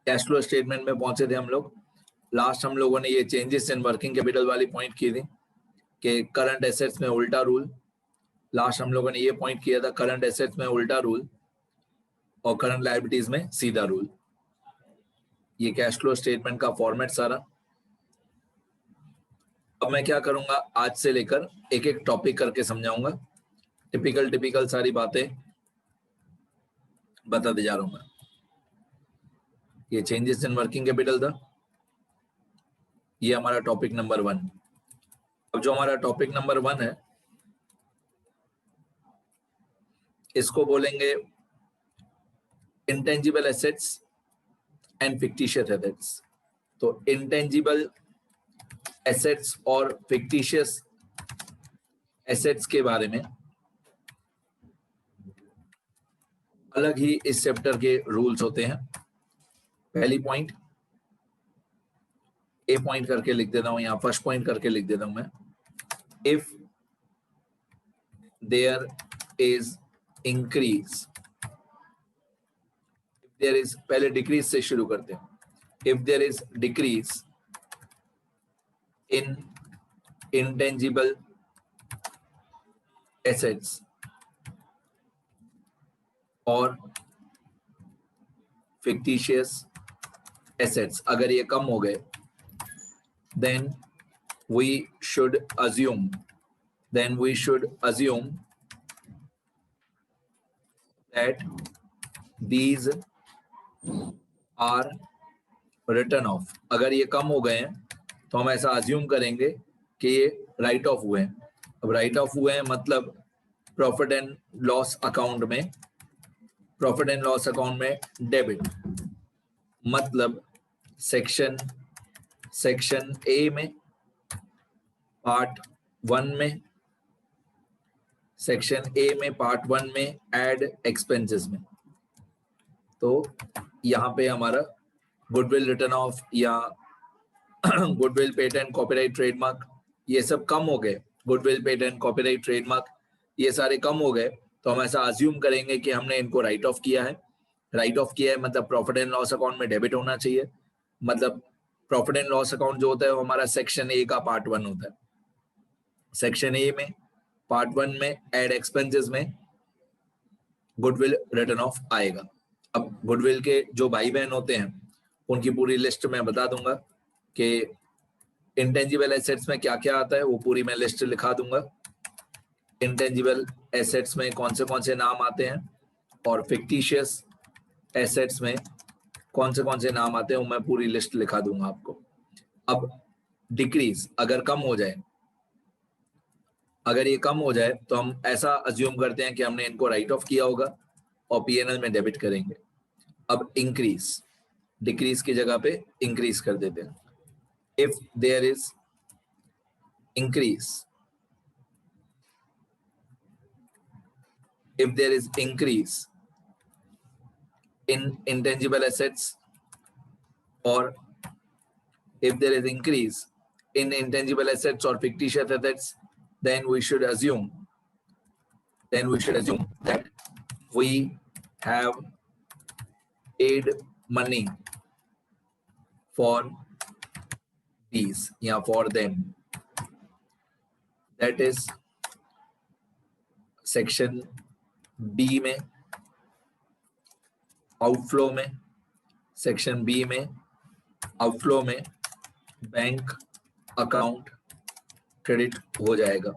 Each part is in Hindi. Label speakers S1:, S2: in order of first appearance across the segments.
S1: कैश फ्लो स्टेटमेंट में पहुंचे थे हम लोग। लास्ट हम लोगों ने ये चेंजेस इन वर्किंग कैपिटल वाली पॉइंट की थी कि करंट एसेट्स में उल्टा रूल। लास्ट हम लोगों ने ये पॉइंट किया था, करंट एसेट्स में उल्टा रूल और करंट लायबिलिटीज में सीधा रूल। ये कैश फ्लो स्टेटमेंट का फॉर्मेट सारा। अब मैं क्या करूंगा, आज से लेकर एक एक टॉपिक करके समझाऊंगा, टिपिकल सारी बातें बताते जा रहा हूं मैं। ये चेंजेस इन वर्किंग कैपिटल था, ये हमारा टॉपिक नंबर 1। अब जो हमारा टॉपिक नंबर 1 है, इसको बोलेंगे intangible assets and fictitious assets. तो इंटेंजिबल एसेट्स और फिक्टिशियस एसेट्स के बारे में अलग ही इस चैप्टर के रूल्स होते हैं। पहली पॉइंट, ए पॉइंट करके लिख देता हूं, यहां फर्स्ट पॉइंट करके लिख देता हूं मैं। If there is increase, there is, पहले डिक्रीज से शुरू करते हैं। If there is decrease in intangible assets और फिक्टिशियस एसेट्स, अगर ये कम हो गए, then we should assume that these are written off। अगर ये कम हो गए हैं तो हम ऐसा अज्यूम करेंगे कि ये राइट ऑफ हुए हैं। अब राइट ऑफ हुए हैं मतलब प्रॉफिट एंड लॉस अकाउंट में डेबिट, मतलब सेक्शन ए में पार्ट 1 में, सेक्शन ए में पार्ट 1 में एड एक्सपेंसेस में। तो यहाँ पे हमारा गुडविल रिटर्न ऑफ या गुडविल, पेटेंट, कॉपीराइट, ट्रेडमार्क, ये सब कम हो गए। गुडविल, पेटेंट, कॉपीराइट, ट्रेडमार्क ये सारे कम हो गए तो हम ऐसा अज्यूम करेंगे कि हमने इनको राइट ऑफ किया है। राइट ऑफ किया है मतलब प्रॉफिट एंड लॉस अकाउंट में डेबिट होना चाहिए। मतलब प्रॉफिट एंड लॉस अकाउंट जो होता है वो हमारा सेक्शन ए का पार्ट 1 होता है। सेक्शन ए में पार्ट 1 में एड एक्सपेंसेस में गुडविल रिटर्न ऑफ आएगा। अब गुडविल के जो भाई बहन होते हैं उनकी पूरी लिस्ट मैं बता दूंगा कि इंटेंजिबल एसेट्स में क्या क्या आता है, वो पूरी मैं लिस्ट लिखा दूंगा। इंटेंजिबल एसेट्स में कौन से नाम आते हैं और फिक्टिशियस एसेट्स में कौन से नाम आते हैं, वो मैं पूरी लिस्ट लिखा दूंगा आपको। अब डिक्रीज, अगर कम हो जाए, अगर ये कम हो जाए तो हम ऐसा अज्यूम करते हैं कि हमने इनको राइट ऑफ किया होगा और पीएनएल में डेबिट करेंगे। अब इंक्रीज, डिक्रीज की जगह पे इंक्रीज कर देते हैं। If there is increase, if there is increase in intangible assets or if there is increase in intangible assets or fictitious assets, then we should assume that we have paid money for these, for them. That is section b में आउटफ्लो में, सेक्शन बी में आउटफ्लो में बैंक अकाउंट क्रेडिट हो जाएगा,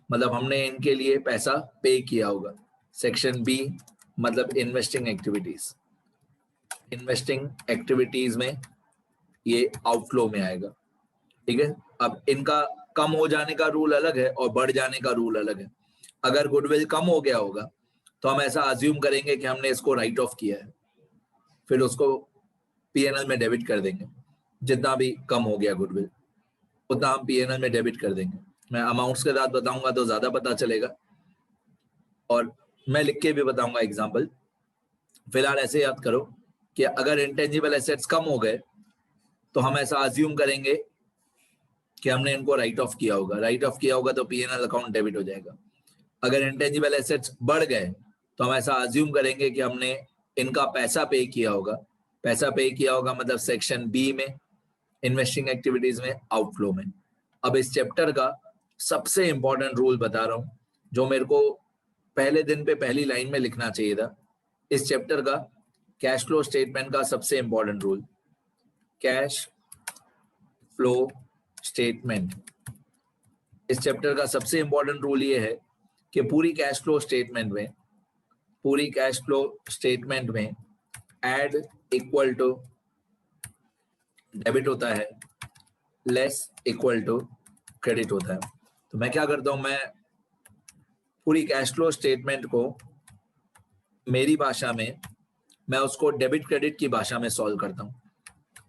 S1: मतलब हमने इनके लिए पैसा पे किया होगा। सेक्शन बी मतलब इन्वेस्टिंग एक्टिविटीज में ये आउटफ्लो में आएगा। ठीक है। अब इनका कम हो जाने का रूल अलग है और बढ़ जाने का रूल अलग है। अगर गुडविल कम हो गया होगा तो हम ऐसा अज्यूम करेंगे कि हमने इसको राइट ऑफ किया है, फिर उसको पीएनएल में डेबिट कर देंगे। जितना भी कम हो गया गुडविल उतना हम पीएनएल में डेबिट कर देंगे। मैं अमाउंट्स के साथ बताऊंगा तो ज्यादा पता चलेगा और मैं लिख के भी बताऊंगा एग्जाम्पल। फिलहाल ऐसे याद करो कि अगर इंटेंजिबल एसेट्स कम हो गए तो हम ऐसा अज्यूम करेंगे कि हमने इनको राइट ऑफ किया होगा। राइट ऑफ किया होगा तो पीएनएल अकाउंट डेबिट हो जाएगा। अगर इंटेंजिबल एसेट्स बढ़ गए तो हम ऐसा अज्यूम करेंगे कि हमने इनका पैसा पे किया होगा पैसा पे किया होगा मतलब सेक्शन बी में, इन्वेस्टिंग एक्टिविटीज में, आउटफ्लो में। अब इस चैप्टर का सबसे इंपॉर्टेंट रूल बता रहा हूं, जो मेरे को पहले दिन पे पहली लाइन में लिखना चाहिए था। इस चैप्टर का कैश फ्लो स्टेटमेंट का सबसे important rule, cash flow statement. इस चैप्टर का सबसे इंपॉर्टेंट रूल ये है कि पूरी कैश फ्लो स्टेटमेंट में एड इक्वल टू डेबिट होता है, लेस इक्वल टू क्रेडिट होता है। तो मैं क्या करता हूं, मैं पूरी कैश फ्लो स्टेटमेंट को मेरी भाषा में, मैं उसको डेबिट क्रेडिट की भाषा में सॉल्व करता हूं।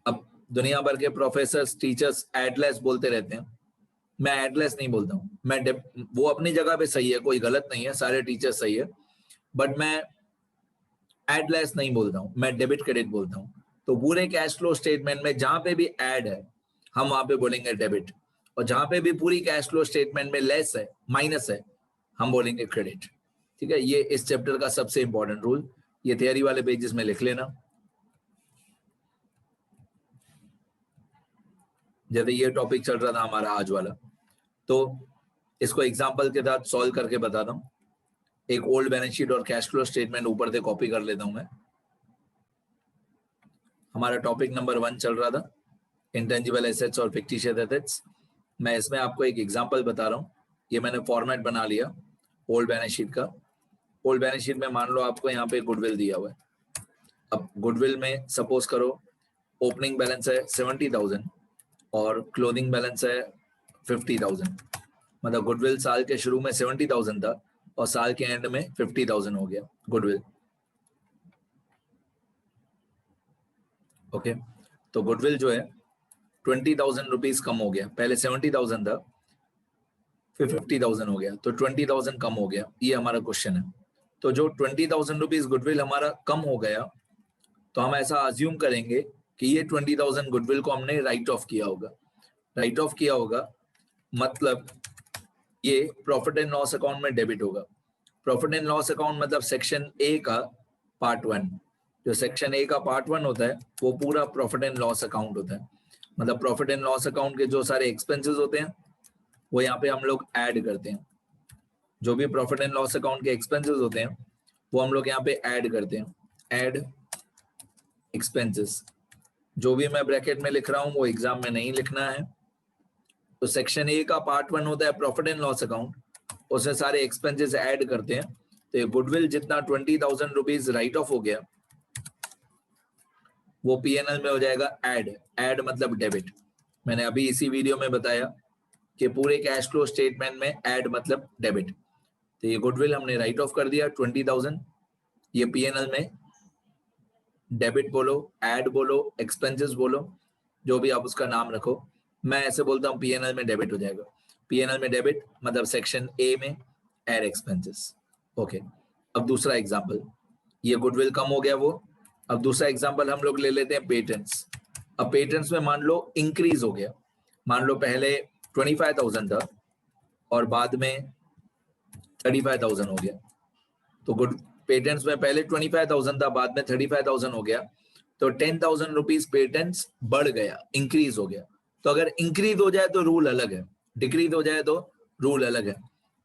S1: अब दुनिया भर के प्रोफेसर्स, टीचर्स एडलेस बोलते रहते हैं, मैं एडलेस नहीं बोलता हूं। मैं वो अपनी जगह पे सही है, कोई गलत नहीं है, सारे टीचर्स सही है, बट मैं एडलेस नहीं बोलता हूं, मैं डेबिट क्रेडिट बोलता हूं। तो पूरे कैश फ्लो स्टेटमेंट में जहां पे भी ऐड है हम वहां पे बोलेंगे डेबिट, और जहां पे भी पूरी कैश फ्लो स्टेटमेंट में लेस है, माइनस है, हम बोलेंगे क्रेडिट। ठीक है, ये इस चैप्टर का सबसे इंपॉर्टेंट रूल, ये थियरी वाले पेजेस में लिख लेना। जैसे ये टॉपिक चल रहा था हमारा आज वाला, तो इसको एग्जांपल के साथ सॉल्व करके बताता हूँ। एक ओल्ड बैलेंस शीट और कैश फ्लो स्टेटमेंट ऊपर से कॉपी कर लेता हूं मैं। हमारा टॉपिक नंबर 1 चल रहा था, इंटेंजिबल एसेट्स और फिक्टिशियस एसेट्स। मैं इसमें आपको एक एग्जांपल बता रहा हूँ। ये मैंने फॉर्मेट बना लिया ओल्ड बैलेंस शीट का। ओल्ड बैलेंस शीट में मान लो आपको यहाँ पे गुडविल दिया हुआ है। अब गुडविल में सपोज करो ओपनिंग बैलेंस है 70,000 और क्लोजिंग बैलेंस है 50,000। मतलब गुडविल साल के शुरू में 70,000 था और साल के एंड में 50,000 हो गया गुडविल। ओके, तो गुडविल जो है 20,000 रुपीज कम हो गया। पहले 70,000 था, फिर 50,000 हो गया, तो 20,000 कम हो गया। ये हमारा क्वेश्चन है। तो जो 20,000 रुपीज गुडविल हमारा कम हो गया, तो हम ऐसा अज्यूम करेंगे कि ये 20,000 गुडविल को हमने राइट ऑफ किया होगा। राइट ऑफ किया होगा मतलब ये प्रॉफिट एंड लॉस अकाउंट में डेबिट होगा। प्रॉफिट एंड लॉस अकाउंट मतलब सेक्शन ए का पार्ट 1। जो सेक्शन ए का पार्ट 1 होता है वो पूरा प्रॉफिट एंड लॉस अकाउंट होता है। मतलब प्रॉफिट एंड लॉस अकाउंट के जो सारे एक्सपेंसेस होते हैं वो यहाँ पे हम लोग ऐड करते हैं। जो भी प्रॉफिट एंड लॉस अकाउंट के एक्सपेंसेस होते हैं वो हम लोग यहाँ पे ऐड करते हैं। ऐड एक्सपेंसेस, जो भी मैं ब्रैकेट में लिख रहा हूँ वो एग्जाम में नहीं लिखना है। तो सेक्शन ए का पार्ट 1 होता है प्रॉफिट एंड लॉस अकाउंट, उसमें सारे एक्सपेंसेस ऐड करते हैं। तो ये गुडविल जितना 20,000 रुपीज राइट ऑफ हो गया वो पीएनएल में हो जाएगा ऐड। ऐड मतलब डेबिट। मैंने अभी इसी वीडियो में बताया कि पूरे कैश फ्लो स्टेटमेंट में ऐड मतलब डेबिट। तो ये गुडविल हमने राइट ऑफ कर दिया 20,000, ये पीएनएल में डेबिट बोलो, ऐड बोलो, एक्सपेंसेस बोलो, जो भी आप उसका नाम रखो। मैं ऐसे बोलता हूँ पीएनएल में डेबिट हो जाएगा। पीएनएल में डेबिट मतलब सेक्शन ए में ऐड एक्सपेंसेस। ओके, अब दूसरा एग्जांपल, ये गुडविल कम हो गया वो। अब दूसरा एग्जांपल हम लोग ले लेते हैं पेटेंट्स। अब पेटेंट्स में मान लो इंक्रीज हो गया। मान लो पहले 25,000 था और बाद में 35,000 हो गया। तो गुड पेटेंट्स में पहले 25,000 था, बाद में 35,000 हो गया, तो 10,000 रुपीज पेटेंट्स बढ़ गया, इंक्रीज हो गया। तो अगर इंक्रीज हो जाए तो रूल अलग है, डिक्रीज हो जाए तो रूल अलग है।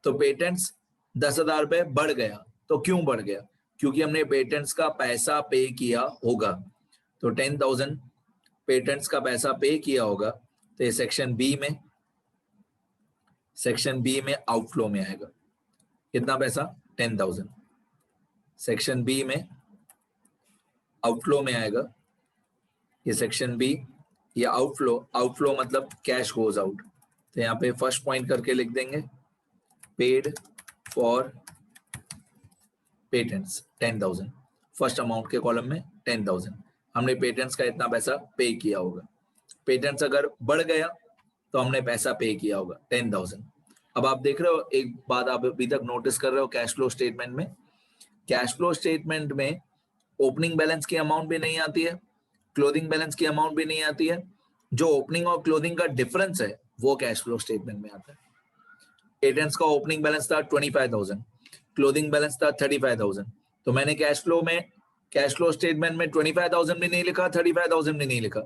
S1: तो पेटेंट्स 10,000 रुपए बढ़ गया, तो क्यों बढ़ गया? क्योंकि हमने पेटेंट्स का पैसा पे किया होगा। तो 10,000 पेटेंट्स का पैसा पे किया होगा, तो ये सेक्शन बी में आउटफ्लो में आएगा। कितना पैसा? 10,000। सेक्शन बी में आउटफ्लो में आएगा। ये सेक्शन बी, ये आउटफ्लो मतलब कैश गोज आउट। तो यहाँ पे फर्स्ट पॉइंट करके लिख देंगे paid for patents 10,000। First amount के कॉलम में 10,000 हमने पेटेंट्स का इतना पैसा पे किया होगा। पेटेंट्स अगर बढ़ गया तो हमने पैसा पे किया होगा 10,000। अब आप देख रहे हो, एक बात आप अभी तक नोटिस कर रहे हो कैश फ्लो स्टेटमेंट में, कैश फ्लो स्टेटमेंट में ओपनिंग बैलेंस की अमाउंट भी नहीं आती है, क्लोजिंग बैलेंस की अमाउंट भी नहीं आती है। जो ओपनिंग और क्लोजिंग का डिफरेंस है वो कैश फ्लो स्टेटमेंट में आता है। पेटेंट्स का ओपनिंग बैलेंस था 25,000, क्लोजिंग बैलेंस था 35,000। तो मैंने कैश फ्लो में कैश फ्लो स्टेटमेंट में 25,000 भी नहीं लिखा, 35,000 भी नहीं लिखा,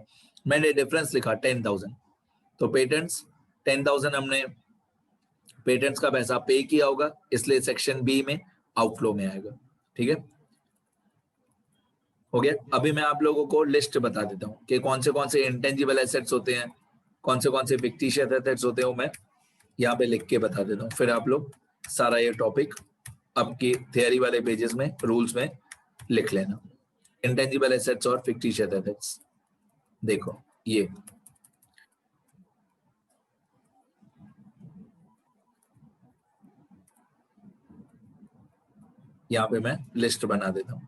S1: मैंने डिफरेंस लिखा 10,000। तो पेटेंट्स 10,000 हमने पेटेंट्स का पैसा पे किया होगा, इसलिए सेक्शन बी में आउटफ्लो में आएगा। ठीक है, हो गया। अभी मैं आप लोगों को लिस्ट बता देता हूँ कि कौन से इंटेंजिबल एसेट्स होते हैं, कौन से फिक्टिशियस एसेट्स होते हैं, वो मैं यहाँ पे लिख के बता देता हूँ। फिर आप लोग सारा ये टॉपिक आपकी थियरी वाले पेजेस में रूल्स में लिख लेना। इंटेंजिबल एसेट्स और फिक्टिशियस एसेट्स, देखो ये यहाँ पे मैं लिस्ट बना देता हूँ।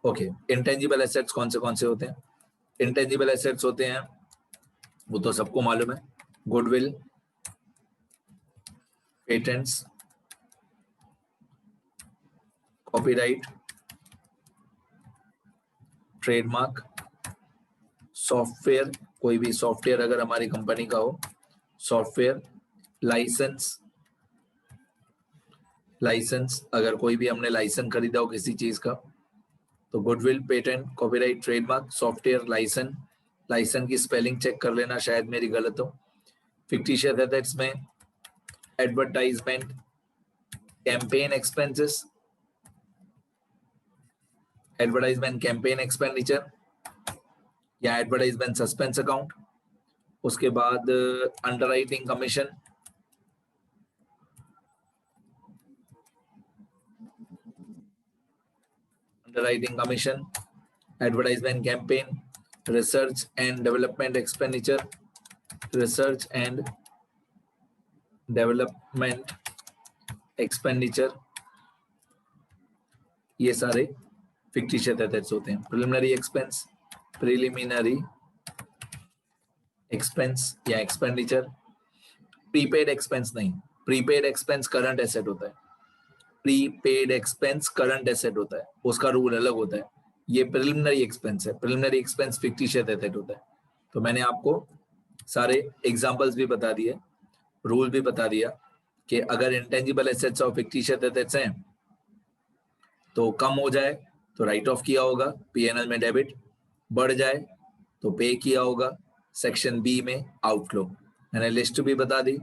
S1: ओके, इंटेंजिबल एसेट्स कौन से होते हैं? इंटेंजिबल एसेट्स होते हैं, वो तो सबको मालूम है, goodwill, patents, copyright, trademark, software, कोई भी सॉफ्टवेयर अगर हमारी कंपनी का हो, सॉफ्टवेयर, लाइसेंस अगर कोई भी हमने लाइसेंस खरीदा हो किसी चीज का, तो goodwill, patent, copyright, trademark, software, license की स्पेलिंग चेक कर लेना, शायद मेरी गलत हो। फिक्टिशियस एसेट्स में advertisement, campaign expenses, advertisement campaign expenditure या एडवर्टाइजमेंट सस्पेंस अकाउंट, उसके बाद underwriting commission, advertisement campaign, research and development expenditure, research and development expenditure, ये सारे फिक्टिशियस एसेट्स होते हैं। प्रिलिमिनरी एक्सपेंस या एक्सपेंडिचर, प्रीपेड एक्सपेंस नहीं, प्रीपेड एक्सपेंस करंट एसेट होता है, प्रीपेड एक्सपेंस करंट एसेट होता है, उसका रूल अलग होता है। ये प्रिलिमिनरी एक्सपेंस है, प्रिलिमिनरी एक्सपेंस फिक्टिशियस एसेट होता है। तो मैंने आपको सारे एग्जांपल्स भी बता दिए, रूल भी बता दिया कि अगर इंटेंजिबल एसेट्स और फिक्टिशियस एसेट्स हैं तो कम हो जाए तो राइट ऑफ किया होगा, पीएनएल में डेबिट, बढ़ जाए तो पे किया होगा, सेक्शन बी में आउटफ्लो। मैंने लिस्ट भी बता दी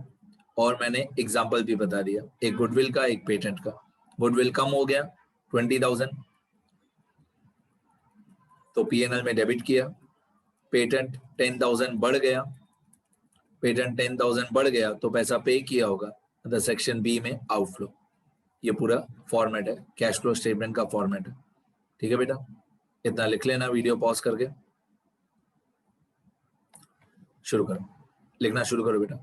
S1: और मैंने एग्जांपल भी बता दिया, एक गुडविल का, एक पेटेंट का। गुडविल कम हो गया 20,000 तो पीएनएल में डेबिट किया, पेटेंट 10,000 बढ़ गया, पेटेंट 10,000 बढ़ गया तो पैसा पे किया होगा, मतलब सेक्शन बी में आउटफ्लो। ये पूरा फॉर्मेट है, कैश फ्लो स्टेटमेंट का फॉर्मेट है। ठीक है बेटा, इतना लिख लेना, वीडियो पॉज करके शुरू करो, लिखना शुरू करो बेटा।